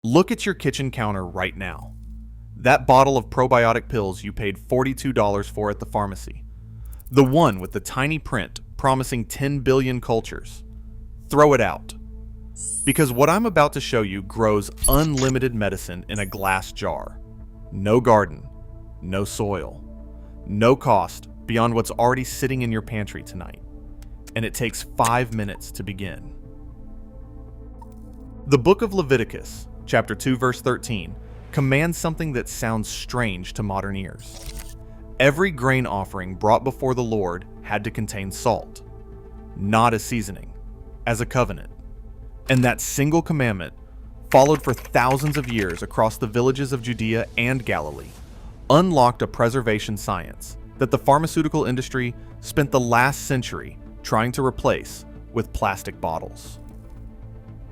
Look at your kitchen counter right now. That bottle of probiotic pills you paid $42 for at the pharmacy. The one with the tiny print promising 10 billion cultures. Throw it out. Because what I'm about to show you grows unlimited medicine in a glass jar. No garden, no soil, no cost beyond what's already sitting in your pantry tonight. And it takes 5 minutes to begin. The book of Leviticus, chapter 2, verse 13, commands something that sounds strange to modern ears. Every grain offering brought before the Lord had to contain salt, not as seasoning, as a covenant. And that single commandment, followed for thousands of years across the villages of Judea and Galilee, unlocked a preservation science that the pharmaceutical industry spent the last century trying to replace with plastic bottles.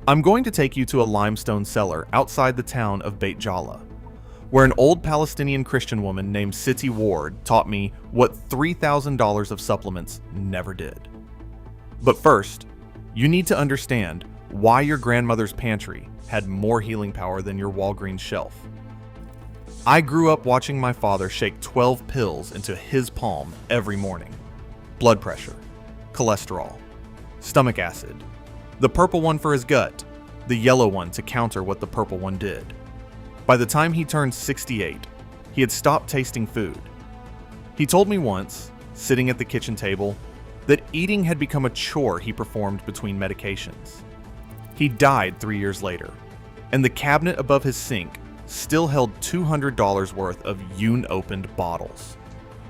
I'm going to take you to a limestone cellar outside the town of Beit Jala, where an old Palestinian Christian woman named Siti Ward taught me what $3,000 of supplements never did. But first, you need to understand why your grandmother's pantry had more healing power than your Walgreens shelf. I grew up watching my father shake 12 pills into his palm every morning. Blood pressure, cholesterol, stomach acid, the purple one for his gut, the yellow one to counter what the purple one did. By the time he turned 68, he had stopped tasting food. He told me once, sitting at the kitchen table, that eating had become a chore he performed between medications. He died 3 years later, and the cabinet above his sink still held $200 worth of unopened bottles.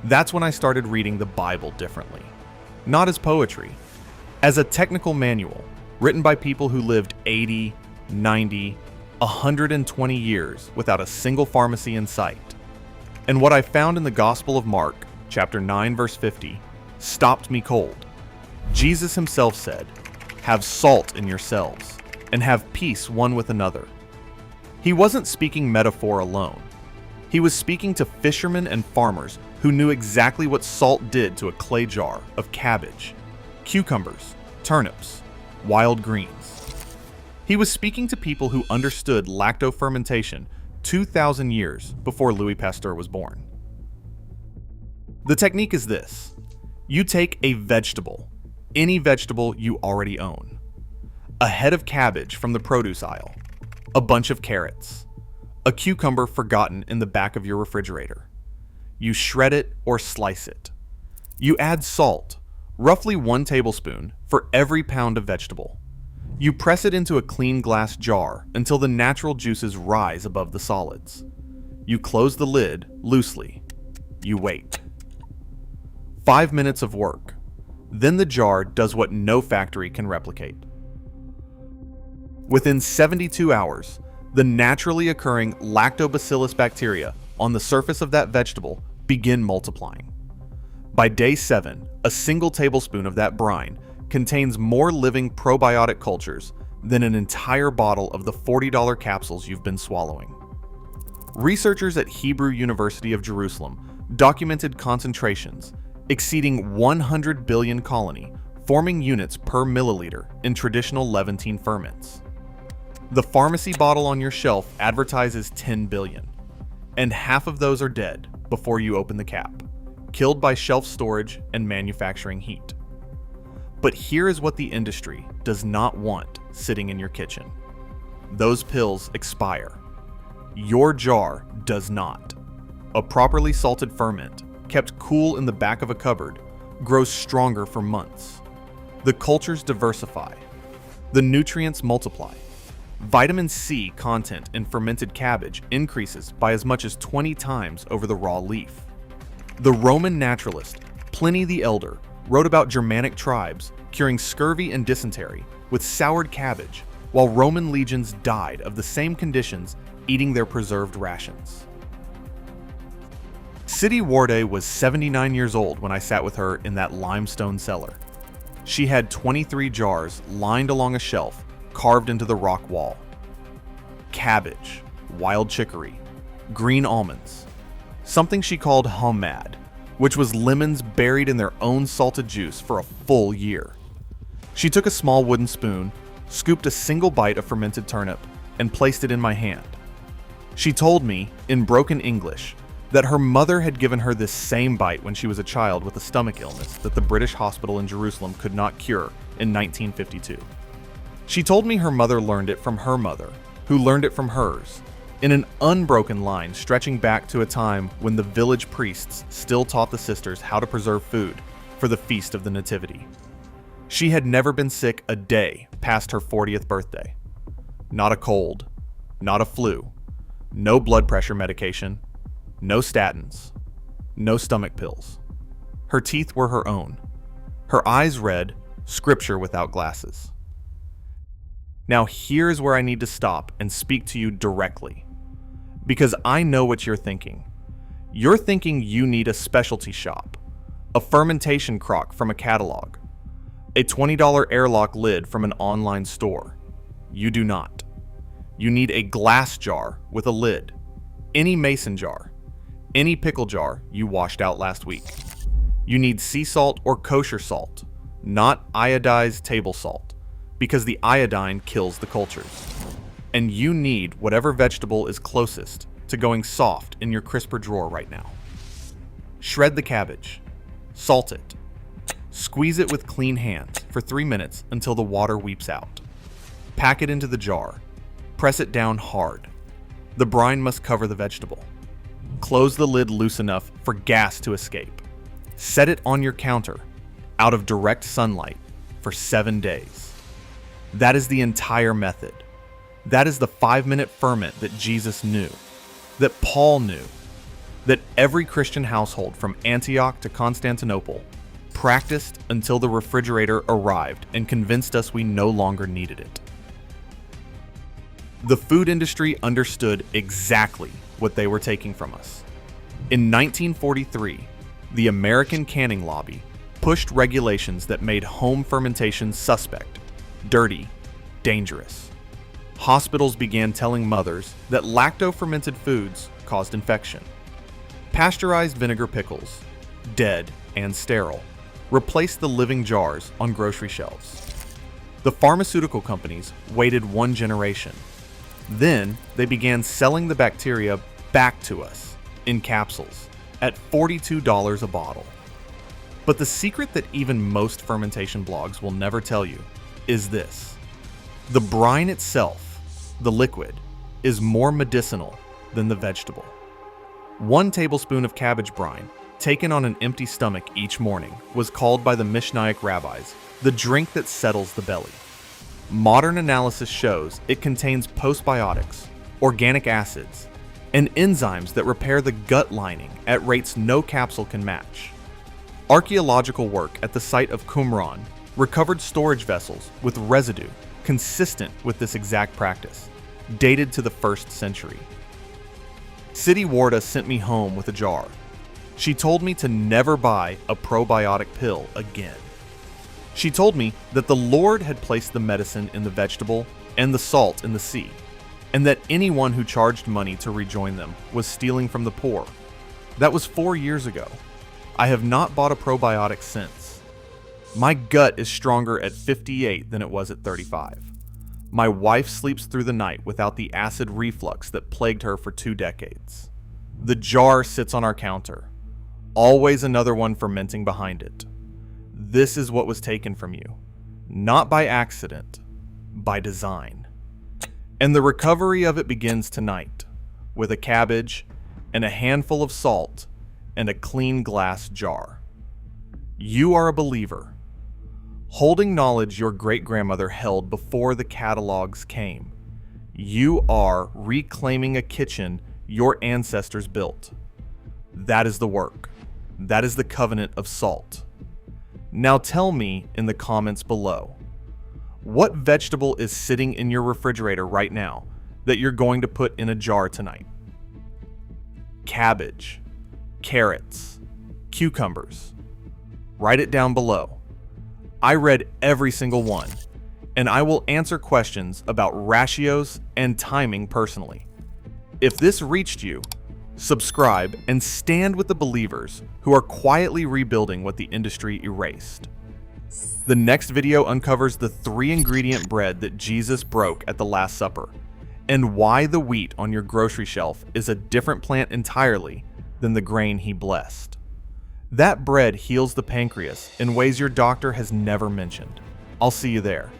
That's when I started reading the Bible differently. Not as poetry, as a technical manual written by people who lived 80, 90, 120 years without a single pharmacy in sight. And what I found in the Gospel of Mark, chapter 9, verse 50, stopped me cold. Jesus himself said, "Have salt in yourselves, and have peace one with another." He wasn't speaking metaphor alone. He was speaking to fishermen and farmers who knew exactly what salt did to a clay jar of cabbage, cucumbers, turnips, wild greens. He was speaking to people who understood lactofermentation 2,000 years before Louis Pasteur was born. The technique is this. You take a vegetable, any vegetable you already own, a head of cabbage from the produce aisle, a bunch of carrots, a cucumber forgotten in the back of your refrigerator. You shred it or slice it. You add salt, roughly 1 tablespoon for every pound of vegetable. You press it into a clean glass jar until the natural juices rise above the solids. You close the lid loosely. You wait. 5 minutes of work. Then the jar does what no factory can replicate. Within 72 hours, the naturally occurring lactobacillus bacteria on the surface of that vegetable begin multiplying. By day 7, a single tablespoon of that brine contains more living probiotic cultures than an entire bottle of the $40 capsules you've been swallowing. Researchers at Hebrew University of Jerusalem documented concentrations exceeding 100 billion colony forming units per milliliter in traditional Levantine ferments. The pharmacy bottle on your shelf advertises 10 billion, and half of those are dead before you open the cap, killed by shelf storage and manufacturing heat. But here is what the industry does not want sitting in your kitchen. Those pills expire. Your jar does not. A properly salted ferment, kept cool in the back of a cupboard, grows stronger for months. The cultures diversify. The nutrients multiply. Vitamin C content in fermented cabbage increases by as much as 20 times over the raw leaf. The Roman naturalist Pliny the Elder wrote about Germanic tribes curing scurvy and dysentery with soured cabbage, while Roman legions died of the same conditions eating their preserved rations. Siti Ward was 79 years old when I sat with her in that limestone cellar. She had 23 jars lined along a shelf carved into the rock wall. Cabbage, wild chicory, green almonds, something she called homad, which was lemons buried in their own salted juice for a full year. She took a small wooden spoon, scooped a single bite of fermented turnip, and placed it in my hand. She told me, in broken English, that her mother had given her this same bite when she was a child with a stomach illness that the British hospital in Jerusalem could not cure in 1952. She told me her mother learned it from her mother, who learned it from hers, in an unbroken line stretching back to a time when the village priests still taught the sisters how to preserve food for the feast of the Nativity. She had never been sick a day past her 40th birthday. Not a cold, not a flu, no blood pressure medication, no statins, no stomach pills. Her teeth were her own. Her eyes read scripture without glasses. Now here's where I need to stop and speak to you directly. Because I know what you're thinking. You're thinking you need a specialty shop, a fermentation crock from a catalog, a $20 airlock lid from an online store. You do not. You need a glass jar with a lid, any mason jar, any pickle jar you washed out last week. You need sea salt or kosher salt, not iodized table salt, because the iodine kills the cultures. And you need whatever vegetable is closest to going soft in your crisper drawer right now. Shred the cabbage, salt it, squeeze it with clean hands for 3 minutes until the water weeps out. Pack it into the jar, press it down hard. The brine must cover the vegetable. Close the lid loose enough for gas to escape. Set it on your counter, out of direct sunlight, for 7 days. That is the entire method. That is the 5-minute ferment that Jesus knew, that Paul knew, that every Christian household from Antioch to Constantinople practiced until the refrigerator arrived and convinced us we no longer needed it. The food industry understood exactly what they were taking from us. In 1943, the American canning lobby pushed regulations that made home fermentation suspect, dirty, dangerous. Hospitals began telling mothers that lacto-fermented foods caused infection. Pasteurized vinegar pickles, dead and sterile, replaced the living jars on grocery shelves. The pharmaceutical companies waited 1 generation. Then they began selling the bacteria back to us in capsules at $42 a bottle. But the secret that even most fermentation blogs will never tell you is this. The brine itself, the liquid, is more medicinal than the vegetable. 1 tablespoon of cabbage brine, taken on an empty stomach each morning, was called by the Mishnaic rabbis the drink that settles the belly. Modern analysis shows it contains postbiotics, organic acids, and enzymes that repair the gut lining at rates no capsule can match. Archaeological work at the site of Qumran recovered storage vessels with residue consistent with this exact practice, dated to the 1st century. City Warda sent me home with a jar. She told me to never buy a probiotic pill again. She told me that the Lord had placed the medicine in the vegetable and the salt in the sea, and that anyone who charged money to rejoin them was stealing from the poor. That was 4 years ago. I have not bought a probiotic since. My gut is stronger at 58 than it was at 35. My wife sleeps through the night without the acid reflux that plagued her for 2 decades. The jar sits on our counter, always another one fermenting behind it. This is what was taken from you, not by accident, by design. And the recovery of it begins tonight, with a cabbage and a handful of salt and a clean glass jar. You are a believer, holding knowledge your great-grandmother held before the catalogs came. You are reclaiming a kitchen your ancestors built. That is the work. That is the covenant of salt. Now tell me in the comments below, what vegetable is sitting in your refrigerator right now that you're going to put in a jar tonight? Cabbage, carrots, cucumbers. Write it down below. I read every single one, and I will answer questions about ratios and timing personally. If this reached you, subscribe and stand with the believers who are quietly rebuilding what the industry erased. The next video uncovers the 3-ingredient bread that Jesus broke at the Last Supper and why the wheat on your grocery shelf is a different plant entirely than the grain he blessed. That bread heals the pancreas in ways your doctor has never mentioned. I'll see you there.